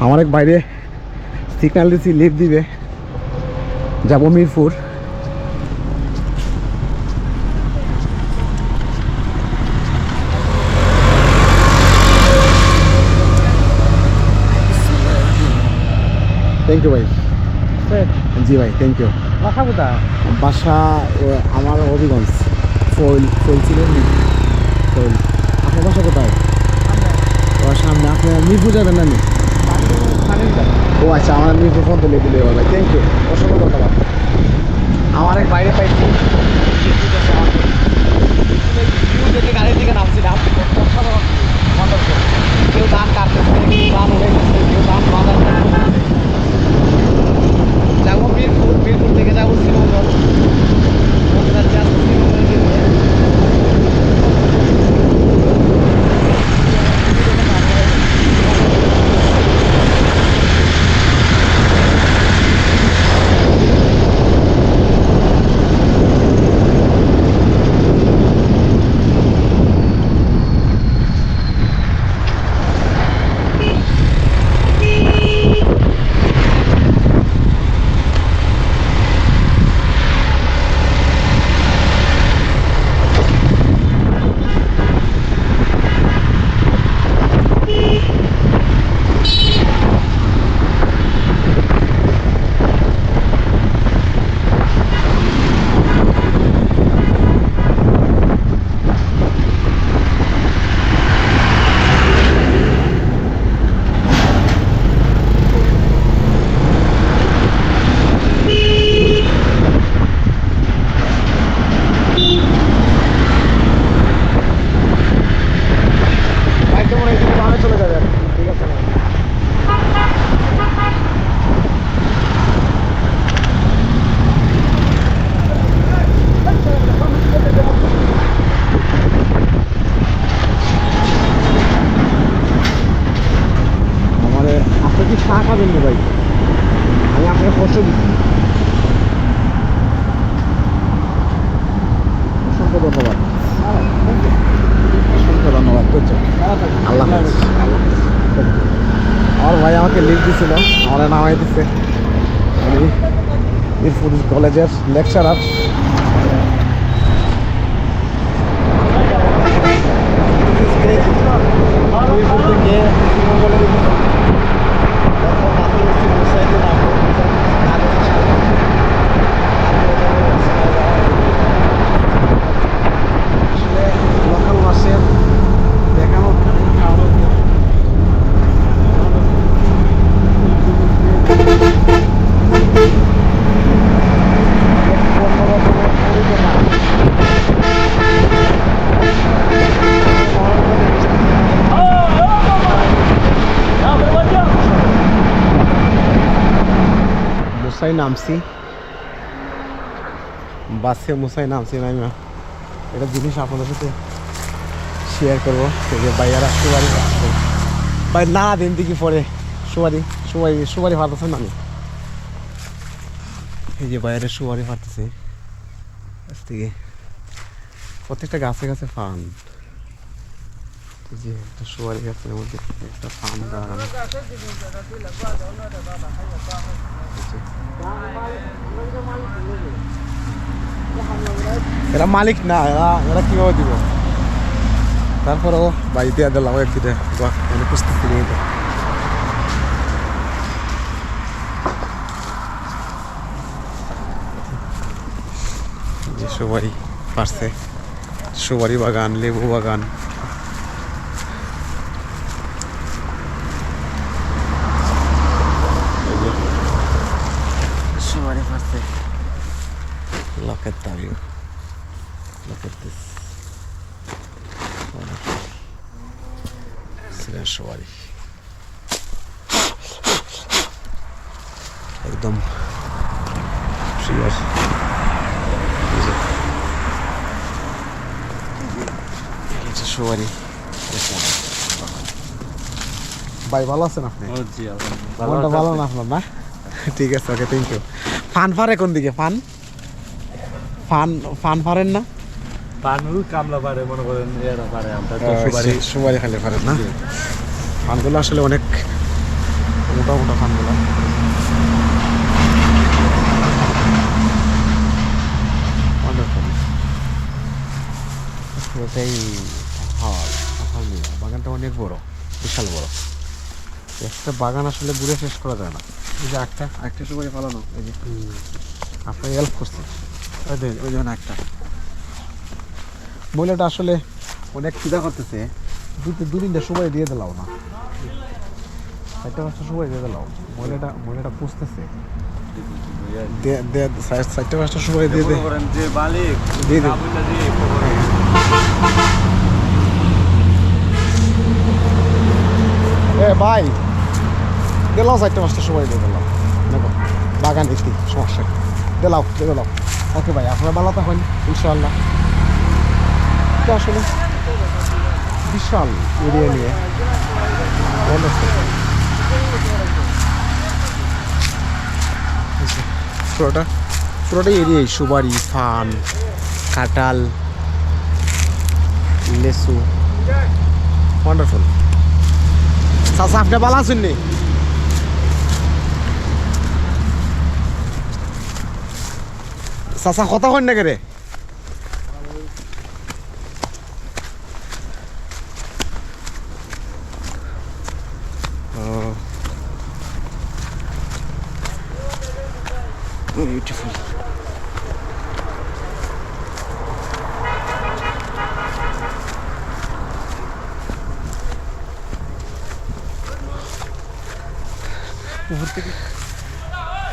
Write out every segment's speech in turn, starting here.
আমার এক বাইরে সিগন্যাল দিচ্ছি, লিফট দিবে, যাবো মিরপুর। থ্যাংক ইউ ভাই। জি ভাই, থ্যাংক ইউ। বাসা কোথায়? বাসা আমার হবিগঞ্জ, ফইল ছিলেন ফইল। আপনার বাসা কোথায়? ও সামনে। আপনি মিরপুর যাবেন না? ও আচ্ছা, আমার মিরপুর ফোন তো লেগে দেওয়া ভাই, থ্যাংক ইউ, অসংখ্য ধন্যবাদ। আমার এক বাইরে পাইছি, গাড়ি থেকে নামছিলাম, কেউ ধান কাটতেছে, কেউ ধান উঠে গেছে, কেউ ধান বাঁধা যাবো মিরপুর, মিরপুর থেকে যাবো শ্রীমঙ্গল। চা খাবেন না ভাই? আমি আপনাকে কষ্ট দিচ্ছি। অসংখ্য ধন্যবাদ, অসংখ্য ধন্যবাদ। করছো আল্লাহ হাফেজ। আমার ভাই আমাকে লিখ দিছিল, আমার নামাই দিচ্ছে। উনি মিরপুর কলেজের লেকচারার। মিরপুর থেকে লোকাল বাসের দেখানো মুসাই নামছি, বাসে মুসাই নামছি। আমি একটা জিনিস আপনাদের সাথে শেয়ার করবো, যে ভাইয়ারা সুপারি ভাই না দিন দিকে পরে সুপারি ফাটতেছে না। আমি এই যে বাইরে সুপারি ফাটতেছে থেকে প্রত্যেকটা গাছে গাছে ফান। যে একটা সুপারি গাছের মধ্যে একটা ফান দাঁড়ানো। এরা মালিক না, এরা কিভাবে দিব? তারপরেও বাড়ি দিয়ে দিলাম একদিন মানে প্রস্তুতি নিয়ে। যে সুপারি পারছে, সুপারি বাগান, লেবু বাগান। সুপারি পারছে। Look at that view. Look at this. Sylhet সুপারি একদম শিওর। সুপারি ভাই ভালো আছেন আপনি? মনটা ভালো না আপনার? না, ঠিক আছে, ওকে, থ্যাংক ইউ। ফান ফারে কোন দিকে? ফান ফান ফান ফারেন না? কামলা পারে, মনে করেন এরা পারে, আমরা তো সুপারি খালি পারেন না? ফানগুলো আসলে অনেক মোটা মোটা ফানগুলো। ওয়ান্ডারফুল। এটাই আলহামদুলিল্লাহ, বাগানটা অনেক বড়, বিশাল বড়। একটা বাগান আসলে ঘুরে শেষ করা যায় না। এই যে একটা সুপারি ফলানো, এই যে আপনার হেল্প করছে, ওই যেমন একটা মহিলাটা আসলে অনেক খিদা করতেছে, দু তিনটা সুপারি দিয়ে দিলাও না, 4-5টা সুপারি দিয়ে দিলাও। মহিলাটা পুষতেছে, 4-5টা সুপারি দিয়ে দে, যে মালিক দিয়ে দে। এ ভাই, দিলাও 4-5টা সুপারি দিয়ে দিলাম, দেখো বাগান দেখি সমস্যা দিলাও দিয়ে দিলাও। ওকে ভাই, আপনারা ভালো থাকেন ইনশাআল্লাহ। এটা আসলে বিশাল এরিয়া নিয়ে পুরোটাই এরিয়াই, সুপারি, ফান, কাঁঠাল, লেসু, ওয়ান্ডারফুল। চাচা আপনি ভালো আছেন নি? চাচা কথা কন না কে রে? Beautiful.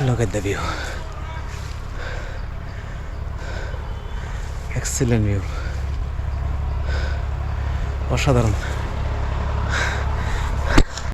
Look at the view. Excellent view. অসাধারণ।